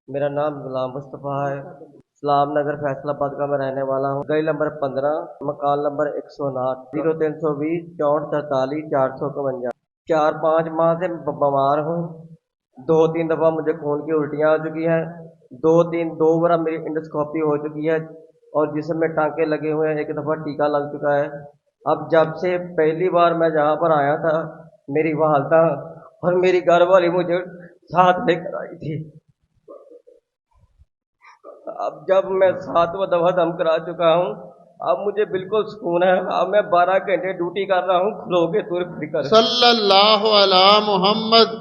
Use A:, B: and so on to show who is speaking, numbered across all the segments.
A: मेरा नाम गुलाम मुस्तफ़ा है। इस्लाम नगर फैसलाबाद का मैं रहने वाला हूँ। गली नंबर 15, मकान नंबर 159, 0320 64 43 451। 4-5 माह से बीमार हूँ। 2-3 दफ़ा मुझे खून की उल्टियाँ हो चुकी हैं। 2 बार मेरी इंडोस्कोपी हो चुकी है और जिसम में टांके लगे हुए हैं। 1 दफ़ा टीका लग चुका है। अब जब से पहली बार मैं जहाँ पर आया था, मेरी वालदा और मेरी घर वाली मुझे साथ लेकर आई थी। अब जब मैं 7वां दफा दम करा चुका हूँ, अब मुझे बिल्कुल सुकून है। अब मैं 12 घंटे ड्यूटी कर रहा हूँ खलो के तुर फिर।
B: सल्लल्लाहु अला मोहम्मद।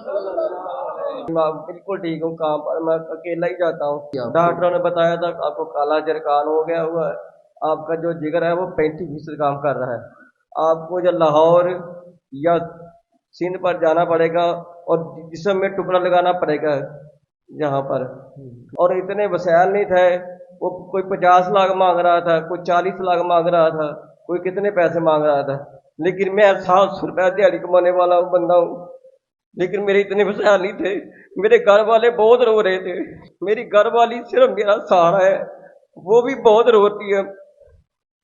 A: मैं बिल्कुल ठीक हूँ। काम पर मैं अकेला ही जाता हूँ। डॉक्टरों ने बताया था आपको काला जरकान हो गया हुआ है। आपका जो जिगर है वो 35% काम कर रहा है। आपको जो लाहौर या सिंध पर जाना पड़ेगा और जिस्म में टुकड़ा लगाना पड़ेगा यहाँ पर। और इतने वसायल नहीं थे। वो कोई 50 लाख मांग रहा था, कोई 40 लाख मांग रहा था, कोई कितने पैसे मांग रहा था। लेकिन मैं 700 रुपया दिहाड़ी कमाने वाला हूँ बंदा हूँ। लेकिन मेरे इतने वसायल नहीं थे। मेरे घर वाले बहुत रो रहे थे। मेरी घर वाली सिर्फ मेरा सहारा है, वो भी बहुत रोती है।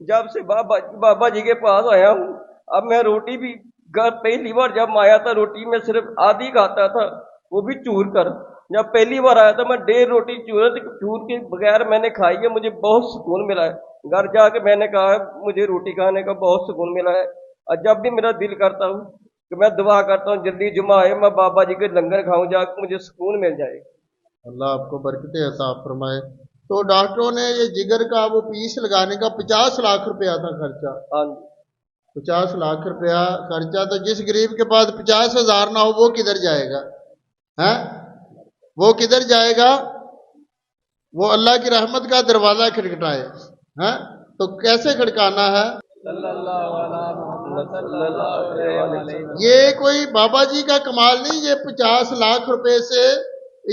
A: जब से बाबा जी के पास आया हूँ, अब मैं रोटी भी घर पहली बार जब मैं आया था रोटी में सिर्फ आधी खाता था, वो भी चूर कर। जब पहली बार आया था मैं 1.5 रोटी चूर के बगैर मैंने खाई है। मुझे बहुत सुकून मिला है। घर जाके मैंने कहा है मुझे रोटी खाने का बहुत सुकून मिला है। और जब भी मेरा दिल करता हूँ कि मैं दुआ करता हूँ जल्दी जुमा आए, मैं बाबा जी के लंगर खाऊं जाके, मुझे सुकून मिल जाए।
B: अल्लाह आपको बरकतें अता फरमाए। तो डॉक्टरों ने ये जिगर का वो पीस लगाने का 50 लाख रुपया था खर्चा।
A: हाँ
B: 50 लाख रुपया खर्चा। तो जिस गरीब के पास 50,000 ना हो वो किधर जाएगा? है वो किधर जाएगा? वो अल्लाह की रहमत का दरवाजा खटखटाए। हैं तो कैसे खड़काना है? ये कोई बाबा जी का कमाल नहीं। ये 50 लाख रुपए से,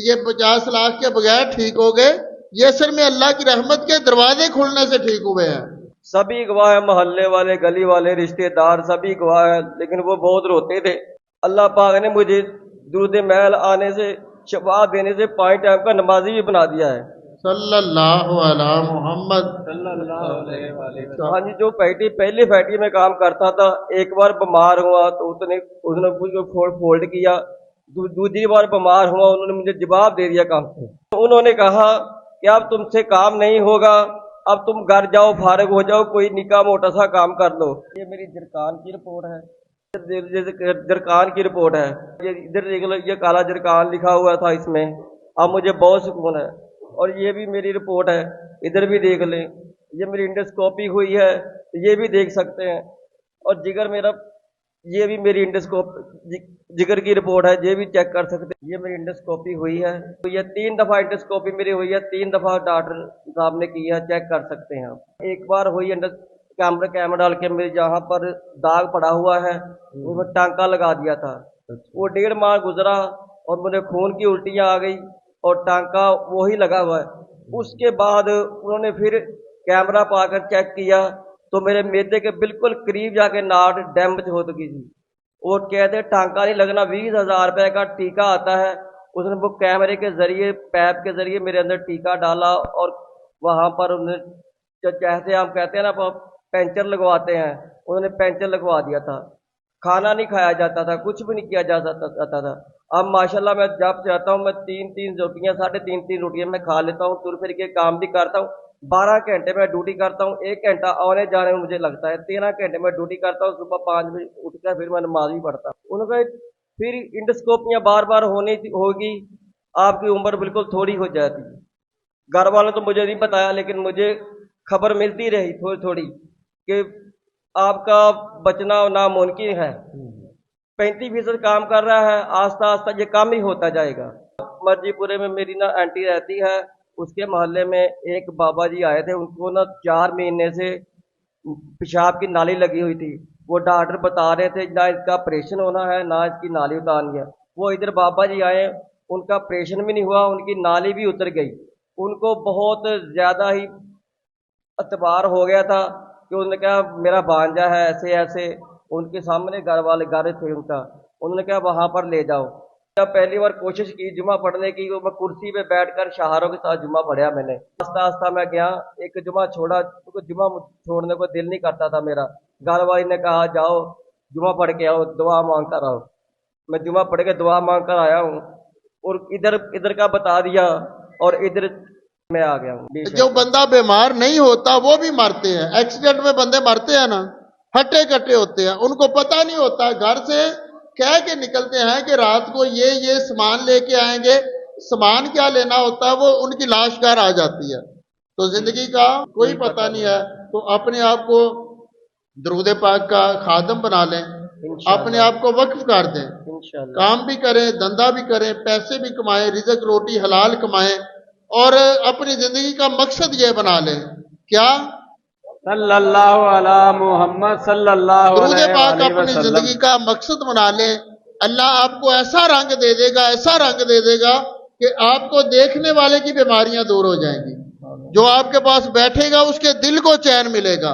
B: ये 50 लाख के बगैर ठीक हो गए। ये असल में अल्लाह की रहमत के दरवाजे खुलने से ठीक हुए हैं।
A: सभी गवाह है, मोहल्ले वाले, गली वाले, रिश्तेदार सभी गवाह है। लेकिन वो बहुत रोते थे। अल्लाह पाक ने मुझे दुरूद महल आने से, शफा देने से 5 टाइम का नमाजी भी बना दिया है।
B: सल्लल्लाहु अलैहि मोहम्मद।
A: हाँ जी, जो पहली फैक्ट्री में काम करता था, एक बार बीमार हुआ तो उसने उसने मुझको फोल्ड किया। दूसरी बार बीमार हुआ, उन्होंने मुझे जवाब दे दिया काम से। तो उन्होंने कहा कि अब तुमसे काम नहीं होगा, अब तुम घर जाओ, फारिग हो जाओ, कोई निका मोटा सा काम कर लो। ये मेरी जरकान की रिपोर्ट है। जरकान की रिपोर्ट है। ये इधर देख लो, ये काला जरकान लिखा हुआ था इसमें। अब मुझे बहुत सुकून है। और ये भी मेरी रिपोर्ट है, इधर भी देख लें। ये मेरी इंडोस्कोपी हुई है, ये भी देख सकते हैं। और जिगर मेरा, ये भी मेरी जिगर की रिपोर्ट है, ये भी चेक कर सकते हैं। ये मेरी इंडोस्कोपी हुई है। तो ये 3 दफा इंडोस्कोपी मेरी हुई है, 3 दफा डॉक्टर साहब ने की है, चेक कर सकते हैं आप। एक बार हुई कैमरा डाल के मेरे जहाँ पर दाग पड़ा हुआ है उसमें टांका लगा दिया था। वो 1.5 माह गुजरा और मुझे खून की उल्टियाँ आ गई और टांका वही लगा हुआ है। उसके बाद उन्होंने फिर कैमरा पाकर चेक किया तो मेरे मैदे के बिल्कुल करीब जाके नाड़ डैमेज हो चुकी थी। वो कहते टांका नहीं लगना, 20,000 रुपए का टीका आता है। उसने वो कैमरे के जरिए, पैप के जरिए मेरे अंदर टीका डाला और वहां पर उन्होंने जो जैसे हम कहते हैं ना पेंचर लगवाते हैं, उन्होंने पेंचर लगवा दिया था। खाना नहीं खाया जाता था, कुछ भी नहीं किया जाता था। अब माशाल्लाह मैं जब चाहता हूँ मैं 3-3 रोटियां, 3.5 रोटियां मैं खा लेता हूँ, तुर फिर के काम भी करता हूँ। 12 घंटे मैं ड्यूटी करता हूँ, 1 घंटा आने जाने में मुझे लगता है। 13 घंटे मैं ड्यूटी करता हूँ। सुबह 5 बजे उठकर फिर मैं नमाज भी पढ़ता हूँ। उन्होंने फिर इंडोस्कोपियां बार बार होगी, आपकी उम्र बिल्कुल थोड़ी हो जाती है। घर वालों ने तो मुझे नहीं बताया, लेकिन मुझे खबर मिलती रही थोड़ी थोड़ी कि आपका बचना नामुमकिन है। 35% काम कर रहा है, आस्ता आस्ता ये कम ही होता जाएगा। मर्जीपुरे में मेरी ना आंटी रहती है, उसके मोहल्ले में एक बाबा जी आए थे। उनको ना 4 महीने से पेशाब की नाली लगी हुई थी। वो डॉक्टर बता रहे थे ना इसका ऑपरेशन होना है ना इसकी नाली उतारनी है। वो इधर बाबा जी आए, उनका ऑपरेशन भी नहीं हुआ, उनकी नाली भी उतर गई। उनको बहुत ज्यादा ही एतबार हो गया था कि उन्होंने कहा मेरा भांजा है ऐसे ऐसे। उनके सामने घर वाले घर थे उनका, उन्होंने कहा वहां पर ले जाओ। जब पहली बार कोशिश की जुमा पढ़ने की, तो मैं कुर्सी पे बैठकर शहारों के साथ जुमा पढ़ा मैंने। आस्ता आस्ता मैं गया, एक जुमा छोड़ा, क्योंकि जुमा छोड़ने को दिल नहीं करता था मेरा। घर वाली ने कहा जाओ जुमा पढ़ के आओ, दुआ मांग कर आओ। मैं जुमा पढ़ के दुआ मांग कर आया हूँ, और इधर इधर का बता दिया और इधर मैं आ गया हूँ।
B: जो बंदा बीमार नहीं होता वो भी मरते हैं, एक्सीडेंट में बंदे मरते हैं ना, हट्टे कट्टे होते हैं, उनको पता नहीं होता, घर से कह के निकलते हैं कि रात को ये सामान लेके आएंगे, सामान क्या लेना होता है वो उनकी लाश घर आ जाती है। तो जिंदगी का कोई पता नहीं है, तो अपने आप को दरूद पाक का खादम बना लें, अपने आप को वक्फ कर दें,
A: इंशाअल्लाह
B: काम भी करें, धंधा भी करें, पैसे भी कमाएं, रिज़्क रोटी हलाल कमाएं, और अपनी जिंदगी का मकसद ये बना लें, क्या
C: सल्लल्लाहु अला मुहम्मद सल्लल्लाहु
B: दरूद पाक
C: अलैहि
B: अपनी
C: वसल्लम।
B: जिंदगी का मकसद बना लें। अल्लाह आपको ऐसा रंग दे देगा, ऐसा रंग दे देगा कि आपको देखने वाले की बीमारियां दूर हो जाएंगी। जो आपके पास बैठेगा उसके दिल को चैन मिलेगा,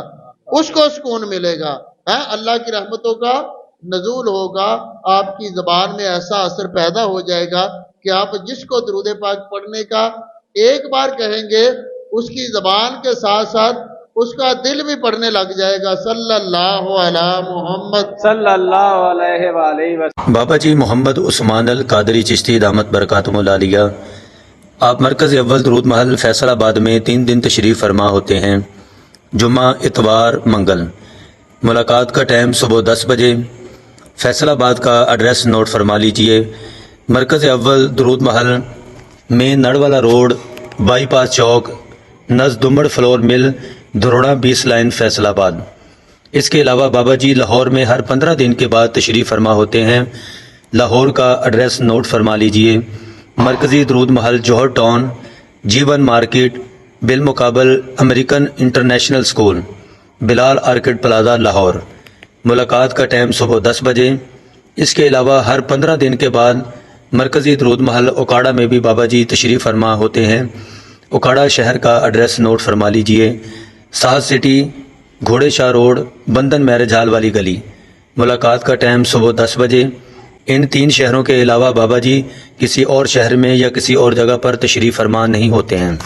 B: उसको सुकून मिलेगा, है अल्लाह की रहमतों का नजूल होगा। आपकी जबान में ऐसा असर पैदा हो जाएगा कि आप जिसको दरूद पाक पढ़ने का एक बार कहेंगे, उसकी जबान के साथ साथ उसका दिल भी पढ़ने लग जाएगा। सल्लल्लाहु अला मुहम्मद
C: सल्लल्लाहु अलैहि वसल्लम।
D: बाबा जी मोहम्मद उस्मान अल कादरी चिश्ती दामत बरकातुहुल आलिया, आप मरकज़ अव्वल दरूद महल फैसलाबाद में 3 दिन तशरीफ़ फरमा होते हैं, जुम्मा इतवार मंगल। मुलाकात का टाइम सुबह 10 बजे। फैसलाबाद का एड्रेस नोट फरमा लीजिए। मरकज़ अव्वल दरूद महल, मेन नड़वाला रोड, बाईपास चौक, नज़ दुमड़ फ्लोर मिल, धरोड़ा 20 लाइन, फैसलाबाद। इसके अलावा बाबा जी लाहौर में हर 15 दिन के बाद तशरीफ़ फरमा होते हैं। लाहौर का एड्रेस नोट फरमा लीजिए। मरकज़ी दरूद महल, जौहर टाउन, जीवन मार्केट, बिलमुकाबल American international school, Bilal orchid plaza, Lahore. मुलाकात का टाइम सुबह 10 बजे। इसके अलावा हर 15 दिन के बाद मरकज़ी दरूद महल ओकाड़ा में भी बाबा जी तशरीफ़ फरमा होते हैं। ओकाड़ा शहर का एड्रेस नोट फरमा लीजिए। साहद सिटी, घोड़े शाह रोड, बंधन मैरिज हॉल वाली गली। मुलाकात का टाइम सुबह 10 बजे। इन 3 शहरों के अलावा बाबा जी किसी और शहर में या किसी और जगह पर तशरीफ़ फरमा नहीं होते हैं।